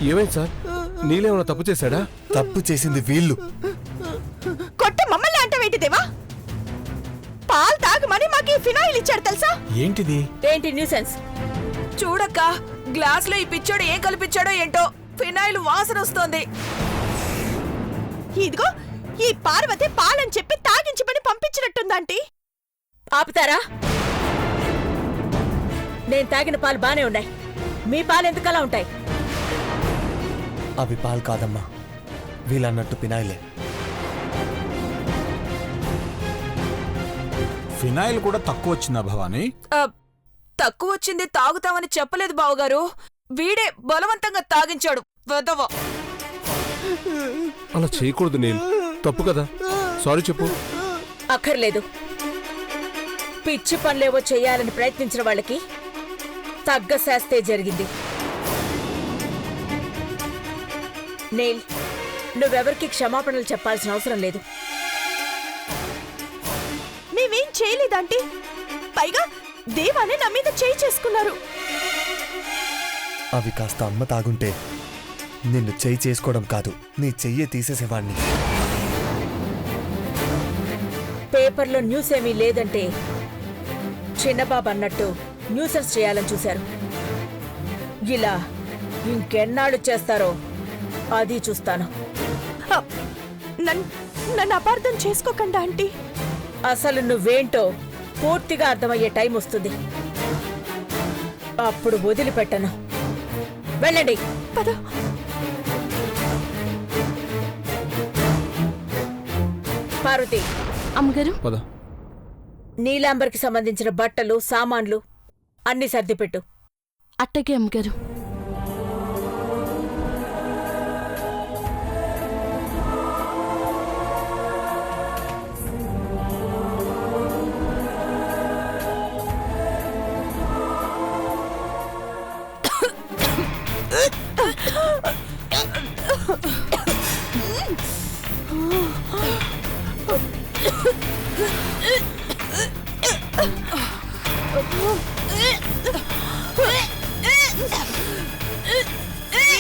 ఏమైంది సార్? నీళ్ళేమన్నా తప్పు చేశాడా? తప్పు చేసింది వీళ్ళు. కొట్ట మమ్మల్ని అంటావేంటి దేవా? పాలు తాగమని మాకు ఫినాయిల్ ఇచ్చాడు తెలుసా? ఏంటిది? ఏంటి న్యూసెన్స్? చూడక్క, గ్లాస్ లో ఈ పిచ్చాడు ఏం కల్పించాడో ఏంటో ఫినాయిల్ వాసన వస్తోంది. ఇదిగో ఈ పార్వతి పాలని చెప్పి తాగించమని పంపించినట్టుందంటీ. ఆపుతారా? నేను తాగిన పాలు బానే ఉన్నాయి, మీ పాలు ఎందుకలా ఉంటాయి? అవి పాలు కాదమ్మా, వీళ్ళన్నట్టు పినాయిలే. ఫినాయిల్ కూడా తక్కువ వచ్చిందా భవానీ? తక్కువ వచ్చింది తాగుతామని చెప్పలేదు బావగారు, వీడే బలవంతంగా తాగించాడు వెధవ. అలా చేయకూడదు నీల్, తప్పు కదా. సారీ చెప్పు. అక్కర్లేదు. పిచ్చి పనులేవో చెయ్యాలని ప్రయత్నించిన వాళ్ళకి తగ్గ శాస్తే జరిగింది. నీల్, నువ్వెవరికి క్షమాపణలు చెప్పాల్సిన అవసరం లేదు. మేమేం చేయలేదంటీ. పైగా దేవానే నా మీద చేయి చేసుకున్నారు. అవి కాస్త అమ్మ తాగుంటే నిన్ను చెయ్యి చేసుకోవడం కాదు, నీ చెయ్యే తీసేసేవాణ్ణి. పేపర్లో న్యూస్ ఏమీ లేదంటే చిన్నబాబు అన్నట్టు న్యూసెన్స్ చేయాలని చూశారు. ఇలా ఇంకెన్నాళ్ళు చేస్తారో అది చూస్తాను. నన్ను అపార్థం చేసుకోకండి ఆంటీ. అసలు నువ్వేంటో పూర్తిగా అర్థమయ్యే టైం వస్తుంది, అప్పుడు వదిలిపెట్టను. వెళ్ళండి. పద. పార్వతి, అమ్మగారు, పద. నీలాంబర్కి సంబంధించిన బట్టలు సామాన్లు అన్ని సర్దిపెట్టు. అట్టగే అమ్మగారు.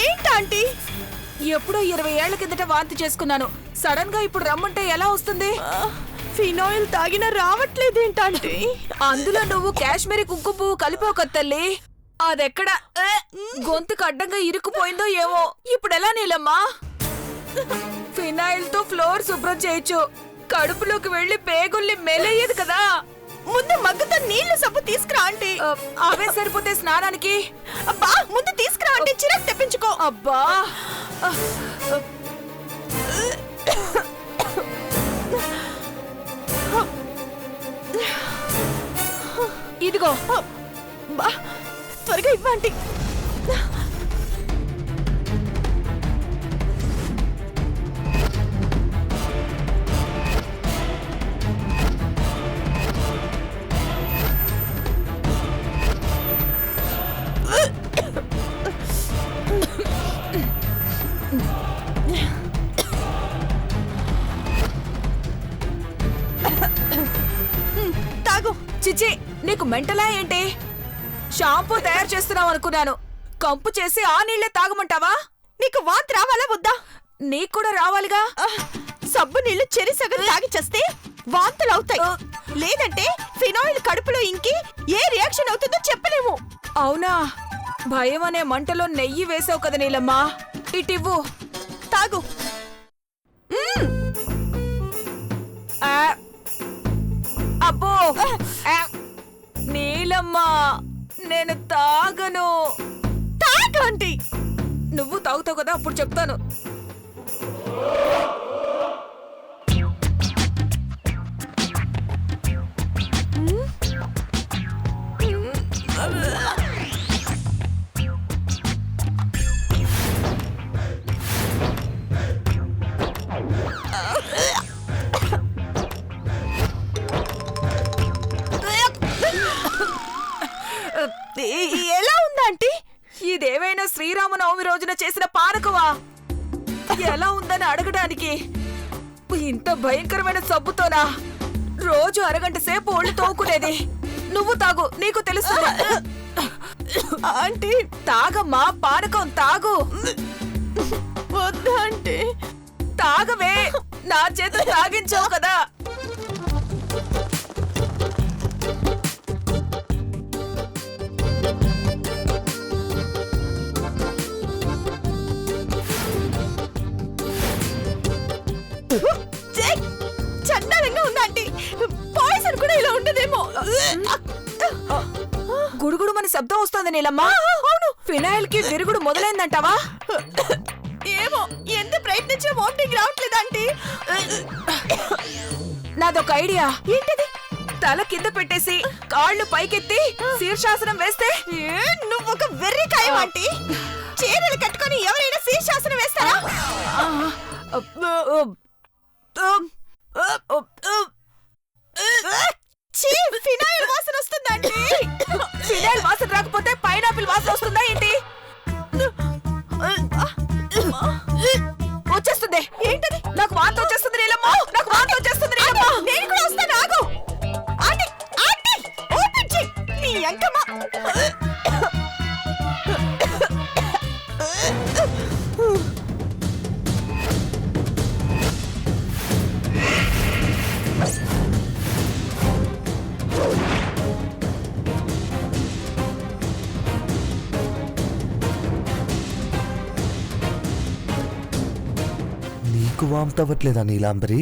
ఏంటాంటీ? ఎప్పుడో 20 ఏళ్ల కిందట వాంతి చేసుకున్నాను, సడన్ గా ఇప్పుడు రమ్మంటే ఎలా వస్తుంది? ఫినాయిల్ తాగినా రావట్లేదేంటాంటీ? అందులో నువ్వు కాశ్మీరీ కుంకుమ పువ్వు కలిపోక తల్లి, అదెక్కడ గొంతుకు అడ్డంగా ఇరుక్కుపోయిందో ఏమో. ఇప్పుడెలా నీలమ్మా? ఫినాయిల్ తో ఫ్లోర్ శుభ్రం చేయొచ్చు, కడుపులోకి వెళ్లి పేగుల్ని మెలయ్యేది కదా. ముందు మగ్గుతో నీళ్లు సబ్బు తీసుకురా ఆంటీ. అవే సరిపోతే స్నానానికి? అబ్బా, ముందు తీసుకురా ఆంటీ, చిరాకు తెప్పించుకో. అబ్బా, ఇదిగో. బా, త్వరగా ఇవ్వండి. తాగు. చిచి, నీకు మెంటలా ఏంటి? షాంపూ తయారు చేస్తున్నావు అనుకున్నాను, కంపు చేసి ఆ నీళ్లే తాగమంటావా? నీకు వాంతి రావాలా వద్దా? నీకు కూడా రావాలిగా. సబ్బు నీళ్లు చెరి సగం తాగి చేస్తే వాంతులు అవుతాయి. లేదంటే ఫినాయిల్ కడుపులో ఇంకి ఏ రియాక్షన్ అవుతుందో చెప్పలేము. అవునా? భయం అనే మంటలో నెయ్యి వేసావు కదా నీలమ్మా, ఇటివ్వు. తాగు. అబ్బో, నీలమ్మా, నేను తాగను. తాగు ఆంటీ. నువ్వు తాగుతావు కదా, అప్పుడు చెప్తాను. ఎలా ఉందంటీ? ఇదేమైనా శ్రీరామనవమి రోజున చేసిన పానకవా? ఎలా ఉందని అడగడానికి ఇంత భయంకరమైన సబ్బుతోనా రోజు అరగంట సేపు ఒళ్ళు తోకునేది? నువ్వు తాగు, నీకు తెలుసు. ఆంటీ తాగమ్మా, పానకం తాగు. వద్దా ఆంటీ. తాగవే, నా చేత తాగించావు కదా. ఛీ! చండాలంగా ఉందా ఆంటీ? పాయసం కూడా ఇలా ఉండదేమో. గుడుగుడు మన శబ్దం వస్తుంది నీలమ్మ. అవును, ఫినాయిల్ కి విరుగుడు మొదలైందంటావా? ఏమో, ఎంత ప్రయత్నించినా వామిటింగ్ రావట్లేదు ఆంటీ. నాదొక ఐడియా. ఏంటది? తల కింద పెట్టేసి కాళ్ళు పైకెత్తి శీర్షాసనం వేస్తే. నువ్వు ఒక వెర్రి ఖాయం ఆంటీ. చీరలు కట్టుకొని ఎవరైనా శీర్షాసనం వేస్తారా? ఛీ, ఫినాయిల్ వాసన వస్తుందండి. ఫినాయిల్ వాసన రాకపోతే పైనాపిల్ వాసన వస్తుందా ఏంటి? వచ్చేస్తుంది. ఏంటది? నాకు వాంతి వచ్చేస్తుంది నీలమ్మ, నాకు వాంతి వచ్చేస్తుంది నీలమ్మ. నేను కూడా వస్తాను, ఆగు. ఆంటీ, ఆంటీ, ఓపెన్ చెయ్. నీ అంకమ్మ. నీకు వాంతవ్వట్లేదా నీలాంబరి?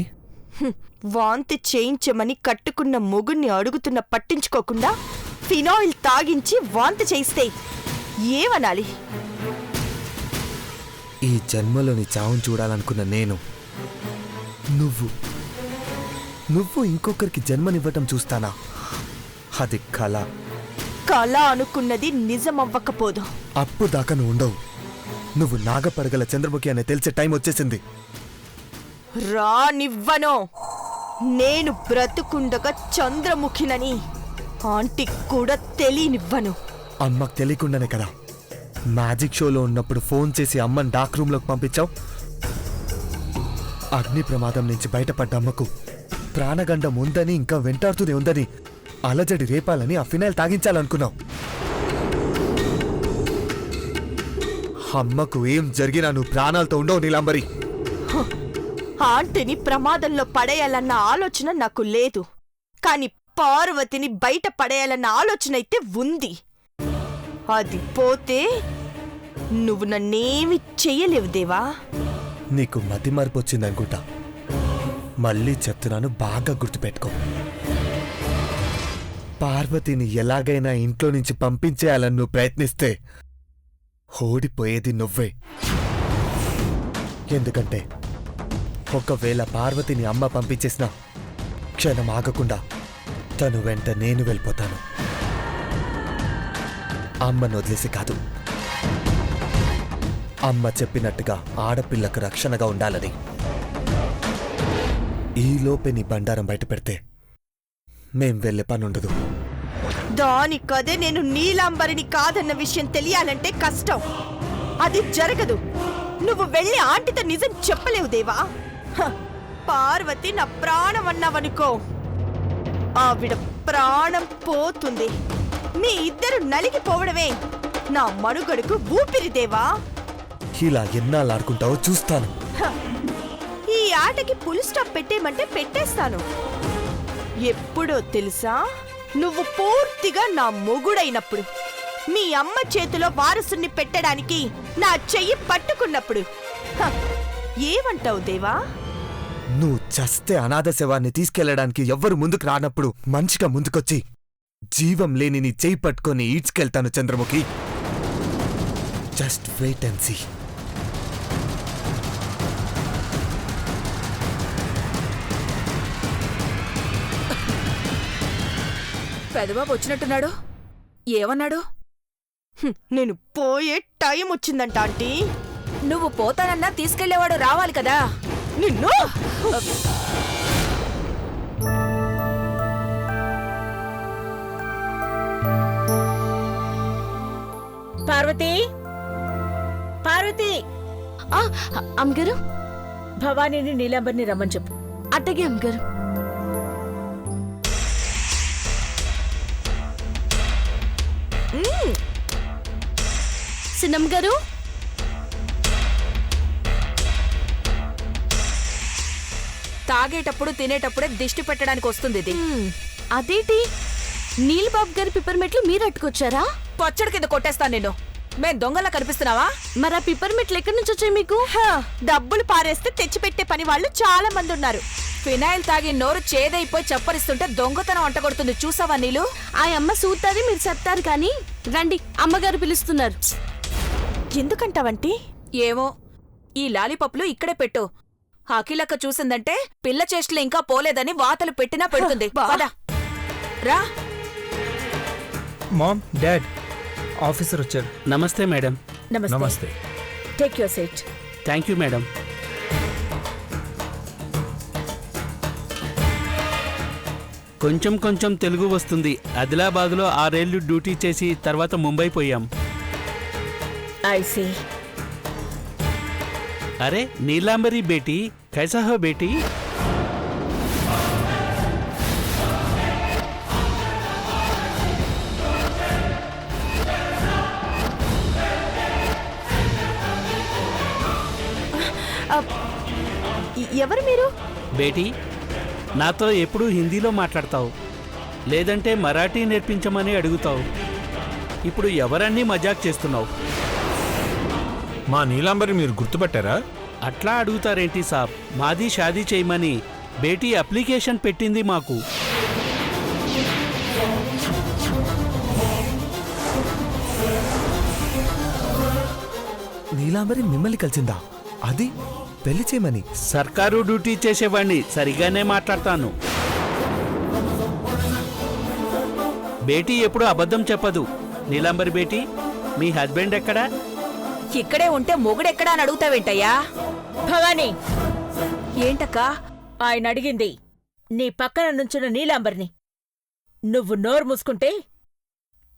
వాంతి చేయించమని కట్టుకున్న మొగుణ్ణి అడుగుతున్న పట్టించుకోకుండా ఫినాయిల్ తాగించి వాంతి చేయిస్తే ఏమనాలి? ఈ జన్మలోని చావును చూడాలనుకున్న నేను నువ్వు ఇంకొకరికి జన్మనివ్వటం చూస్తానా? అది కళ. కళ అనుకున్నది నిజమవ్వకపోదు. అప్పుడు దాకా నువ్వు ఉండవు. నువ్వు నాగపడగల చంద్రముఖి అనే తెలిసే టైం వచ్చేసింది. రానివ్వను. నేను బ్రతుకుండగా చంద్రముఖినని ఆంటీకి కూడా తెలియనివ్వను. అమ్మకు తెలియకుండానే కదా మ్యాజిక్ షోలో ఉన్నప్పుడు ఫోన్ చేసి అమ్మని డార్క్ రూమ్లోకి పంపించావు. అగ్ని ప్రమాదం నుంచి బయటపడ్డ అమ్మకు ప్రాణగండం ఉందని, ఇంకా వెంటాడుతూనే ఉందని అలజడి రేపాలని ఆ ఫినాయిల్ తాగించాలనుకున్నావు. అమ్మకు ఏం జరిగినా నువ్వు ప్రాణాలతో ఉండవు నీలాంబరి. ఆంటీని ప్రమాదంలో పడేయాలన్న ఆలోచన నాకు లేదు, కాని పార్వతిని బయట పడేయాలన్న ఆలోచన అయితే ఉంది. అది పోతే నువ్వు నన్నేమి చెయ్యలేవు దేవా. నీకు మతి మార్పు వచ్చిందనుకుంటా. మళ్ళీ చెప్తున్నాను, బాగా గుర్తుపెట్టుకో. పార్వతిని ఎలాగైనా ఇంట్లో నుంచి పంపించేయాలని నువ్వు ప్రయత్నిస్తే ఓడిపోయేది నువ్వే. ఎందుకంటే ఒకవేళ పార్వతిని అమ్మ పంపించేసినా క్షణం ఆగకుండా తను వెంట నేను వెళ్ళిపోతాను. అమ్మను వదిలేసి కాదు, అమ్మ చెప్పినట్టుగా ఆడపిల్లకు రక్షణగా ఉండాలని. ఈలోపే నీ బండారం బయట పెడితే మేం వెళ్ళే పనుండదు. దానికదే నేను నీలాంబరిని కాదన్న విషయం తెలియాలంటే కష్టం. అది జరగదు. నువ్వు వెళ్ళి ఆంటీతో నిజం చెప్పలేవు దేవా. హ, పార్వతి నా ప్రాణం అన్నావనుకో, ఆవిడ ప్రాణం పోతుంది. మీ ఇద్దరు నలిగిపోవడమే నా మనుగడకు ఊపిరి దేవా. ఇలా ఎన్నాళ్ళాడుకుంటావో చూస్తాను. హ, ఈ ఆటకి పుల్ స్టాప్ పెట్టేమంటే పెట్టేస్తాను. ఎప్పుడో తెలుసా? నువ్వు పూర్తిగా నా మొగుడైనప్పుడు, మీ అమ్మ చేతిలో వారసుని పెట్టడానికి నా చెయ్యి పట్టుకున్నప్పుడు. హ, ఏమంటావు దేవా? నువ్వు చస్తే అనాథ శవాన్ని తీసుకెళ్లడానికి ఎవ్వరు ముందుకు రానప్పుడు మంచిగా ముందుకొచ్చి జీవం లేని నీ చెయ్యి పట్టుకొని ఈడ్చుకెళ్తాను Chandramukhi. Just wait and see. Pedababu వచ్చినట్టున్నాడు. ఏమన్నాడు? నేను పోయే టైం వచ్చిందంట ఆంటీ. నువ్వు పోతానన్నా తీసుకెళ్లేవాడు రావాలి కదా. నిన్ను పార్వతి, పార్వతి, అమ్మగారు. భవానీని నీలాంబర్ని రమ్మని చెప్పు. అట్టగే అమ్మగారు. సినం గారు తాగేటప్పుడు తినేటప్పుడే దిష్టి పెట్టడానికి వస్తుంది ఇది. అదేంటి నీల్ బాబు గారి పిప్పర్మెట్లు మీరు అట్టుకొచ్చారా? పచ్చడి కింద కొట్టేస్తాను నేను. మేం దొంగలా కనిపిస్తున్నావా? మరి ఆ పిప్పర్మెట్లు ఎక్కడి నుంచి వచ్చాయి మీకు? డబ్బులు పారేస్తే తెచ్చిపెట్టే పని వాళ్ళు చాలా మంది ఉన్నారు. ఫినాయిల్ తాగి నోరు చేదైపోయి చప్పరిస్తుంటే దొంగతనం అంటగొడుతుంది. చూసావా నీళ్ళు? ఆ అమ్మ సూతాది మీరు చెప్తారు కానీ రండి, అమ్మగారు పిలుస్తున్నారు. ఎందుకంటావంటి? ఏమో, ఈ లాలీపప్లు ఇక్కడే పెట్టు. అఖిలక్క చూసిందంటే పిల్ల చేష్టలు ఇంకా పోలేదని వాతలు పెట్టినా పెడుతుంది. పద రా. మామ్, డాడ్, ఆఫీసర్ వచ్చారు. నమస్తే మేడం. నమస్తే. Take your seat. Thank you madam. కొంచెం కొంచెం తెలుగు వస్తుంది. ఆదిలాబాద్లో 6 ఏళ్లు డ్యూటీ చేసి తర్వాత ముంబై పోయాం. I see. అరే నీలాంబరి బేటీ, కైసా హో బేటీ? ఎవరు మీరు? బేటీ, నాతో ఎప్పుడూ హిందీలో మాట్లాడతావు, లేదంటే మరాఠీ నేర్పించమని అడుగుతావు. ఇప్పుడు ఎవరన్నీ మజాక్ చేస్తున్నావు. మా నీలాంబరి మీరు గుర్తుపట్టారా? అట్లా అడుగుతారేంటి సాబ్? మాది షాదీ చేయమని బేటీ అప్లికేషన్ పెట్టింది మాకు. నీలాంబరి మిమ్మల్ని కలిసిందా? అది పెళ్లి చేయమని? సర్కారు డ్యూటీ చేసేవాడిని, సరిగానే మాట్లాడతాను. బేటీ ఎప్పుడు అబద్ధం చెప్పదు. నీలాంబరి బేటీ, మీ హస్బెండ్ ఎక్కడా? ఇక్కడే ఉంటే మొగుడెక్కడా అని అడుగుతావేంటయ్యా? భవానీ, ఏంటక్కా? ఆయన అడిగింది నీ పక్కన నుంచున్న నీలాంబర్ని. నువ్వు నోరు మూసుకుంటే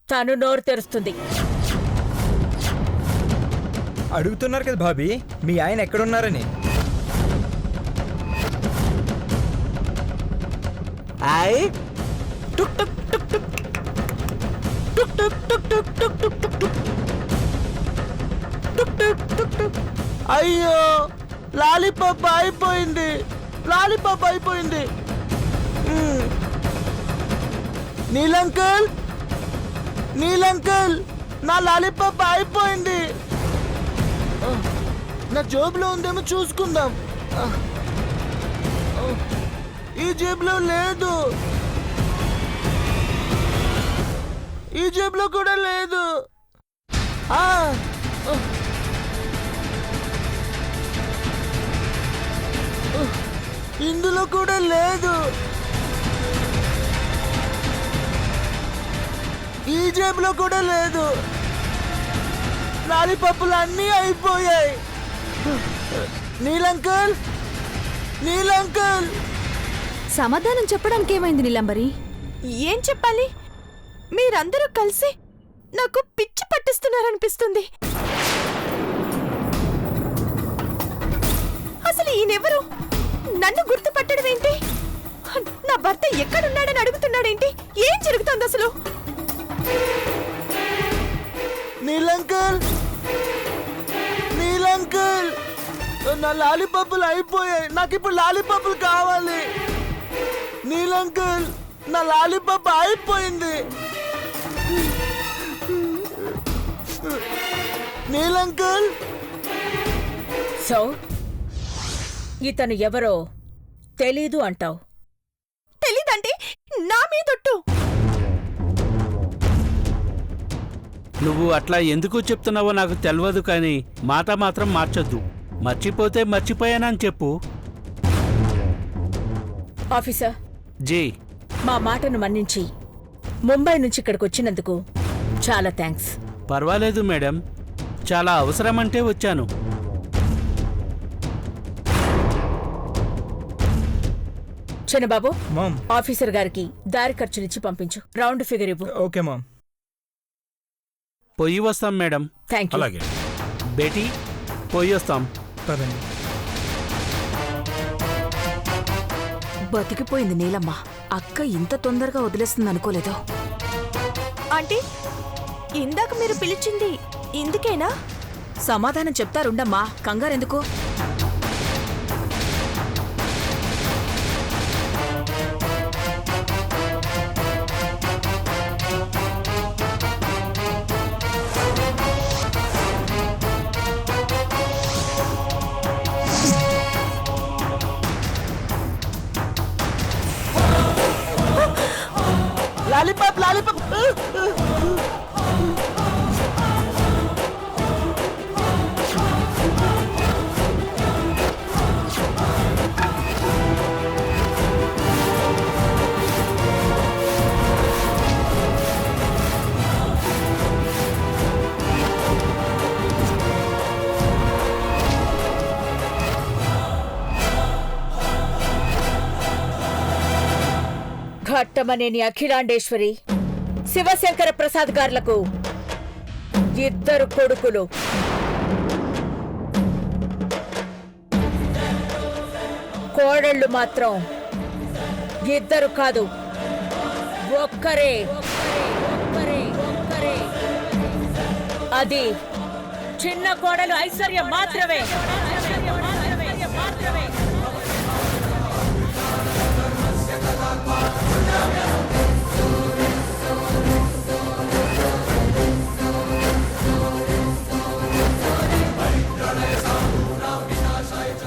తను నోరు తెరుస్తుంది. అడుగుతున్నారు కదా భాబీ, మీ ఆయన ఎక్కడున్నారని. అయ్యో, లాలీపాప్ అయిపోయింది. లాలీపాప్ అయిపోయింది. నీలంకల్, నీలంకల్, నా లాలీపాప్ అయిపోయింది. నా జేబులో ఉందేమో చూసుకుందాం. ఈ జేబులో లేదు, ఈ జేబులో కూడా లేదు. ఇందులో కూడా లేదు. ఈ జేబులో కూడా లేదు. లాలీపాపులు అన్నీ అయిపోయాయి. నీలంకల్, నీలంకల్. సమాధానం చెప్పడానికి ఏమైంది నీలాంబరి? ఏం చెప్పాలి? మీరందరూ కలిసి నాకు పిచ్చి పట్టిస్తున్నారనిపిస్తుంది. అసలు ఈయనెవరు? నన్ను గుర్తుపట్టడం ఏంటి? నా భర్త ఎక్కడున్నాడని అడుగుతున్నాడేంటి? ఏం జరుగుతుంది అసలు? నీలంకల్, నీలంకల్, నా లాలీపాపులు అయిపోయాయి. నాకు ఇప్పుడు లాలీపాపులు కావాలి. నీలంకల్, నా లాలీపాప్ అయిపోయింది. నీలంకల్. సో ఇతను ఎవరో తెలీదు అంటావు? తెలీదంటే నా మీదొట్టు. నువ్వు అట్లా ఎందుకు చెప్తున్నావో నాకు తెలియదు, కానీ మాట మాత్రం మార్చొద్దు. మర్చిపోతే మర్చిపోయానని చెప్పు. ఆఫీసర్, జీ, మా మాటను మన్నించి ముంబై నుంచి ఇక్కడికి వచ్చినందుకు చాలా థ్యాంక్స్. పర్వాలేదు మేడం, చాలా అవసరమంటే వచ్చాను. చిన్నబాబు, మామ్. ఆఫీసర్ గారికి దారి ఖర్చులిచ్చి పంపించు. రౌండ్ ఫిగర్ ఇవ్వు. Okay ma'am. పోయి వస్తాం మేడం. Thank you. అలాగే. బేటీ, పోయి వస్తాం. పదండి. బతికిపోయింది నీలమ్మ. అక్క ఇంత తొందరగా వదిలేస్తుంది అనుకోలేదో. ఆంటీ, ఇందాక మీరు పిలిచింది ఇందుకేనా? సమాధానం చెప్తారుండమ్మా, కంగారెందుకు? లాలీపాప్ లాలీపాప్ ఘట్టమనేని అఖిలాండేశ్వరి, శివశంకర ప్రసాద్ గార్లకు 2 కొడుకులు. కోడళ్ళు మాత్రం 2 కాదు, ఒక్కరే. అది చిన్న కోడలు ఐశ్వర్య మాత్రమే.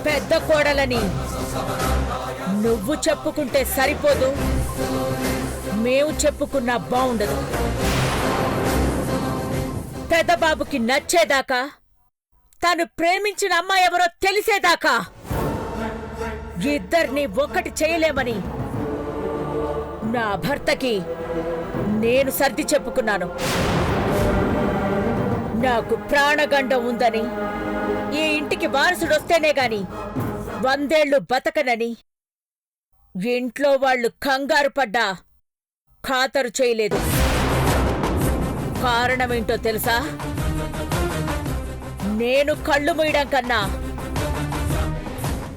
పెద్ద కోడలని నువ్వు చెప్పుకుంటే సరిపోదు, మేము చెప్పుకున్నా బావుండదు. పెద్ద బాబుకి నచ్చేదాకా, తను ప్రేమించిన అమ్మాయి ఎవరో తెలిసేదాకా ఇద్దరిని ఒకటి చేయలేమని నా భర్తకి నేను సర్ది చెప్పుకున్నాను. నాకు ప్రాణగండం ఉందని, ఈ ఇంటికి వారసుడొస్తేనే గాని 100 ఏళ్లు బతకనని ఇంట్లో వాళ్లు కంగారు పడ్డా ఖాతరు చేయలేదు. కారణమేంటో తెలుసా? నేను కళ్ళు మూయడం కన్నా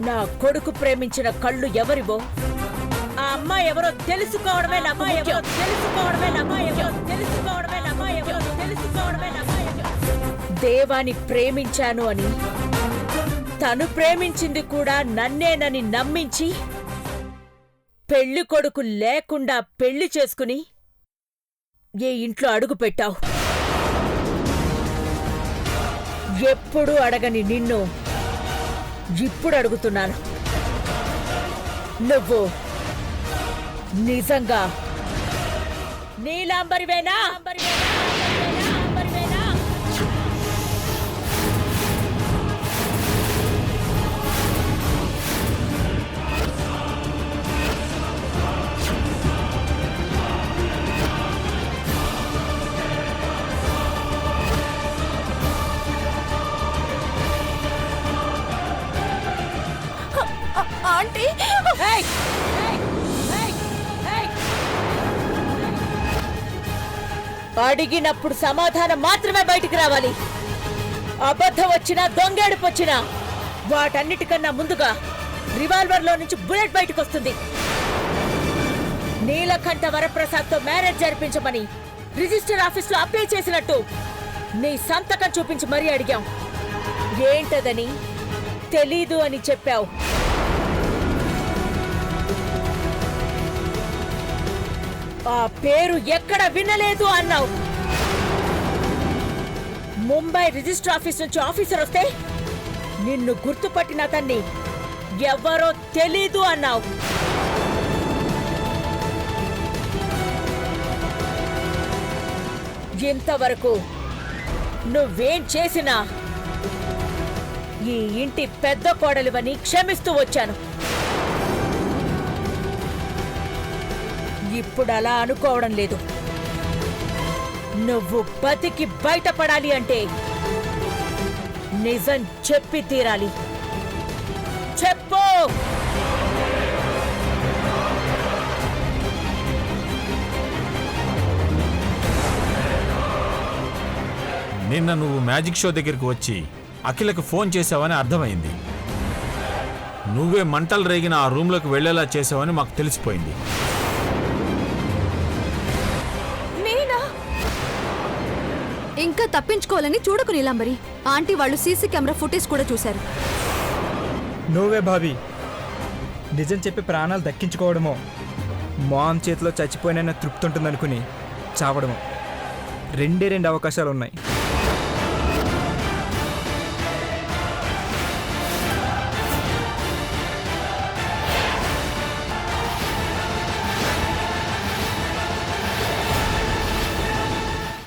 నా కొడుకు ప్రేమించిన కళ్ళు ఎవరివో, ఆ అమ్మాయి ఎవరో తెలుసుకోవడమే నా ముఖ్యం. దేవాని ప్రేమించాను అని, తను ప్రేమించింది కూడా నన్నేనని నమ్మించి పెళ్లి కొడుకు లేకుండా పెళ్లి చేసుకుని ఏ ఇంట్లో అడుగు పెట్టావు. ఎప్పుడూ అడగని నిన్ను ఇప్పుడు అడుగుతున్నాను. నువ్వు నిజంగా నీలాంబరివేనా? ఆంటీ, అడిగినప్పుడు సమాధానం మాత్రమే బయటికి రావాలి. అబద్ధం వచ్చినా, దొంగేడుపు వచ్చినా వాటన్నిటికన్నా ముందుగా రివాల్వర్లో నుంచి బుల్లెట్ బయటకు వస్తుంది. నీలకంఠ వరప్రసాద్తో మ్యారేజ్ జరిపించమని రిజిస్టర్ ఆఫీస్లో అప్లై చేసినట్టు నీ సంతకం చూపించి మరీ అడిగాం. ఏంటదని తెలీదు అని చెప్పావు. ఆ పేరు ఎక్కడ వినలేదు అన్నావు. ముంబై రిజిస్టర్ ఆఫీస్ నుంచి ఆఫీసర్ వస్తే నిన్ను గుర్తుపట్టిన అతన్ని ఎవరో తెలీదు అన్నావు. ఇంతవరకు నువ్వేం చేసినా ఈ ఇంటి పెద్ద కోడలివని క్షమిస్తూ వచ్చాను. ఇప్పుడు అలా అనుకోవడం లేదు. నువ్వు బతికి బయటపడాలి అంటే నిజం చెప్పి తీరాలి. చెప్పు. నిన్న నువ్వు మ్యాజిక్ షో దగ్గరికి వచ్చి అఖిలకు ఫోన్ చేసావని అర్థమైంది. నువ్వే మంటలు రేగిన ఆ రూమ్లోకి వెళ్లేలా చేసావని మాకు తెలిసిపోయింది. ఇంకా తప్పించుకోవాలని చూడకు నీలాంబరి. ఆంటీ వాళ్ళు సీసీ కెమెరా ఫుటేజ్ కూడా చూశారు. నువ్వే భాబీ నిజం చెప్పి ప్రాణాలు దక్కించుకోవడమో మామ్ చేతిలో చచ్చిపోయిన తృప్తి ఉంటుందనుకుని చావడమో 2 అవకాశాలు ఉన్నాయి.